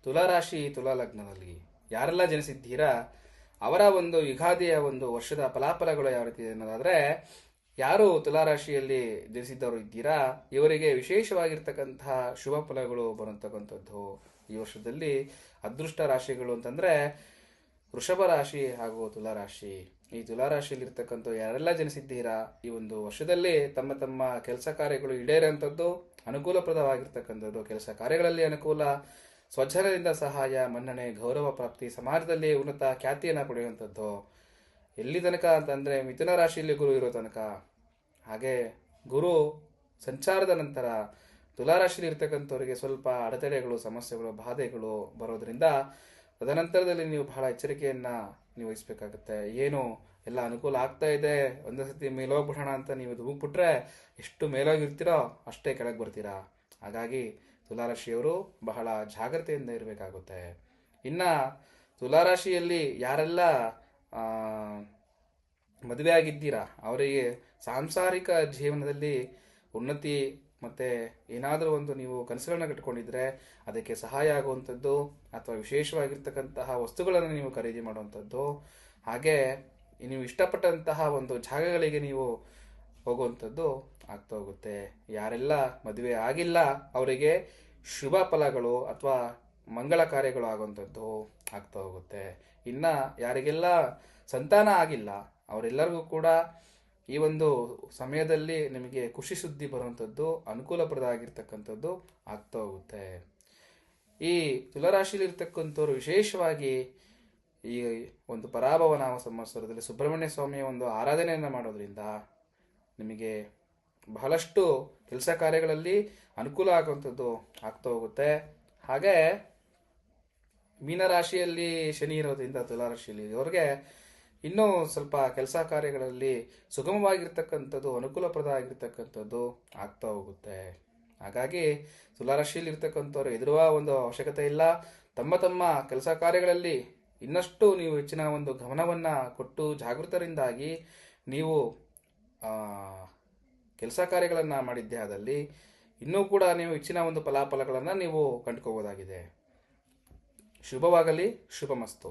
ತುಲಾರಾಶಿ ತುಲಾ ಲಗ್ನದಲ್ಲಿ ಯಾರೆಲ್ಲ ಜನಿಸಿದ್ದೀರಾ ಅವರ ಒಂದು ಯುಗಾದಿಯ ಒಂದು ವರ್ಷದ ಫಲಾಫಲಗಳು ಯಾವ ರೀತಿ ಅನ್ನೋದಾದ್ರೆ, ಯಾರು ತುಲಾರಾಶಿಯಲ್ಲಿ ಜನಿಸಿದ್ದವರು ಇದ್ದೀರಾ ಇವರಿಗೆ ವಿಶೇಷವಾಗಿರ್ತಕ್ಕಂತಹ ಶುಭ ಫಲಗಳು ಬರುತ್ತಕ್ಕಂಥದ್ದು ಈ ವರ್ಷದಲ್ಲಿ. ಅದೃಷ್ಟ ರಾಶಿಗಳು ಅಂತಂದ್ರೆ ವೃಷಭ ರಾಶಿ ಹಾಗೂ ತುಲಾರಾಶಿ. ಈ ತುಲಾರಾಶಿಯಲ್ಲಿರ್ತಕ್ಕಂಥ ಯಾರೆಲ್ಲ ಜನಿಸಿದ್ದೀರಾ ಈ ಒಂದು ವರ್ಷದಲ್ಲಿ ತಮ್ಮ ತಮ್ಮ ಕೆಲಸ ಕಾರ್ಯಗಳು ಈಡೇರುವಂಥದ್ದು, ಅನುಕೂಲಪ್ರದವಾಗಿರ್ತಕ್ಕಂಥದ್ದು, ಕೆಲಸ ಕಾರ್ಯಗಳಲ್ಲಿ ಅನುಕೂಲ, ಸ್ವಜನರಿಂದ ಸಹಾಯ, ಮನ್ನಣೆ, ಗೌರವ ಪ್ರಾಪ್ತಿ, ಸಮಾಜದಲ್ಲಿ ಉನ್ನತ ಖ್ಯಾತಿಯನ್ನು ಪಡೆಯುವಂಥದ್ದು. ಎಲ್ಲಿ ತನಕ ಅಂತಂದರೆ ಮಿಥುನ ರಾಶಿಯಲ್ಲಿ ಗುರು ಇರೋ ತನಕ. ಹಾಗೆ ಗುರು ಸಂಚಾರದ ನಂತರ ತುಲಾರಾಶಿಯಲ್ಲಿ ಇರ್ತಕ್ಕಂಥವರಿಗೆ ಸ್ವಲ್ಪ ಅಡೆತಡೆಗಳು, ಸಮಸ್ಯೆಗಳು, ಬಾಧೆಗಳು ಬರೋದ್ರಿಂದ ತದನಂತರದಲ್ಲಿ ನೀವು ಬಹಳ ಎಚ್ಚರಿಕೆಯನ್ನು ನೀವು ವಹಿಸಬೇಕಾಗುತ್ತೆ. ಏನು ಎಲ್ಲ ಅನುಕೂಲ ಆಗ್ತಾ ಇದೆ, ಒಂದೇ ಸತಿ ಮೇಲೋಗ್ಬಿಡೋಣ ಅಂತ ನೀವು ಧುಮುಕ್ಬಿಟ್ರೆ ಎಷ್ಟು ಮೇಲೋಗಿರ್ತೀರೋ ಅಷ್ಟೇ ಕೆಳಗೆ ಬರ್ತೀರಾ. ಹಾಗಾಗಿ ತುಲಾರಾಶಿಯವರು ಬಹಳ ಜಾಗ್ರತೆಯಿಂದ ಇರಬೇಕಾಗುತ್ತೆ. ಇನ್ನು ತುಲಾರಾಶಿಯಲ್ಲಿ ಯಾರೆಲ್ಲ ಮದುವೆ ಆಗಿದ್ದೀರಾ ಅವರಿಗೆ ಸಾಂಸಾರಿಕ ಜೀವನದಲ್ಲಿ ಉನ್ನತಿ ಮತ್ತು ಏನಾದರೂ ಒಂದು ನೀವು ಕನಸುಗಳನ್ನ ಕಟ್ಕೊಂಡಿದ್ರೆ ಅದಕ್ಕೆ ಸಹಾಯ ಆಗುವಂಥದ್ದು, ಅಥವಾ ವಿಶೇಷವಾಗಿರ್ತಕ್ಕಂತಹ ವಸ್ತುಗಳನ್ನು ನೀವು ಖರೀದಿ ಮಾಡುವಂಥದ್ದು, ಹಾಗೆ ನೀವು ಇಷ್ಟಪಟ್ಟಂತಹ ಒಂದು ಜಾಗಗಳಿಗೆ ನೀವು ಹೋಗುವಂಥದ್ದು ಆಗ್ತಾ ಹೋಗುತ್ತೆ. ಯಾರೆಲ್ಲ ಮದುವೆ ಆಗಿಲ್ಲ ಅವರಿಗೆ ಶುಭ ಫಲಗಳು ಅಥವಾ ಮಂಗಳ ಕಾರ್ಯಗಳು ಆಗುವಂಥದ್ದು ಆಗ್ತಾ ಹೋಗುತ್ತೆ. ಇನ್ನು ಯಾರಿಗೆಲ್ಲ ಸಂತಾನ ಆಗಿಲ್ಲ ಅವರೆಲ್ಲರಿಗೂ ಕೂಡ ಈ ಒಂದು ಸಮಯದಲ್ಲಿ ನಿಮಗೆ ಖುಷಿ ಸುದ್ದಿ ಬರುವಂಥದ್ದು, ಅನುಕೂಲಪ್ರದ ಆಗಿರ್ತಕ್ಕಂಥದ್ದು ಆಗ್ತಾ ಹೋಗುತ್ತೆ. ಈ ತುಲಾರಾಶಿಯಲ್ಲಿರ್ತಕ್ಕಂಥವ್ರು ವಿಶೇಷವಾಗಿ ಈ ಒಂದು ಪರಾಭವ ನಾಮ ಸಂವತ್ಸರದಲ್ಲಿ ಸುಬ್ರಹ್ಮಣ್ಯ ಸ್ವಾಮಿಯ ಒಂದು ಆರಾಧನೆಯನ್ನು ಮಾಡೋದ್ರಿಂದ ನಿಮಗೆ ಬಹಳಷ್ಟು ಕೆಲಸ ಕಾರ್ಯಗಳಲ್ಲಿ ಅನುಕೂಲ ಆಗುವಂಥದ್ದು ಆಗ್ತಾ ಹೋಗುತ್ತೆ. ಹಾಗೆ ಮೀನರಾಶಿಯಲ್ಲಿ ಶನಿ ಇರೋದ್ರಿಂದ ತುಲಾರಾಶಿಯಲ್ಲಿ ಅವ್ರಿಗೆ ಇನ್ನೂ ಸ್ವಲ್ಪ ಕೆಲಸ ಕಾರ್ಯಗಳಲ್ಲಿ ಸುಗಮವಾಗಿರ್ತಕ್ಕಂಥದ್ದು, ಅನುಕೂಲಪ್ರದ ಆಗಿರ್ತಕ್ಕಂಥದ್ದು ಆಗ್ತಾ ಹೋಗುತ್ತೆ. ಹಾಗಾಗಿ ತುಲಾರಾಶಿಯಲ್ಲಿ ಇರ್ತಕ್ಕಂಥವ್ರು ಹೆದರುವ ಒಂದು ಅವಶ್ಯಕತೆ ಇಲ್ಲ. ತಮ್ಮ ತಮ್ಮ ಕೆಲಸ ಕಾರ್ಯಗಳಲ್ಲಿ ಇನ್ನಷ್ಟು ನೀವು ಹೆಚ್ಚಿನ ಒಂದು ಗಮನವನ್ನು ಕೊಟ್ಟು ಜಾಗೃತರಿಂದಾಗಿ ನೀವು ಕೆಲಸ ಕಾರ್ಯಗಳನ್ನು ಮಾಡಿದ್ದೇ ಆದಲ್ಲಿ ಇನ್ನೂ ಕೂಡ ನೀವು ಹೆಚ್ಚಿನ ಒಂದು ಫಲಾಫಲಗಳನ್ನು ನೀವು ಕಂಡುಕೋಬೋದಾಗಿದೆ. ಶುಭವಾಗಲಿ, ಶುಭಮಸ್ತು.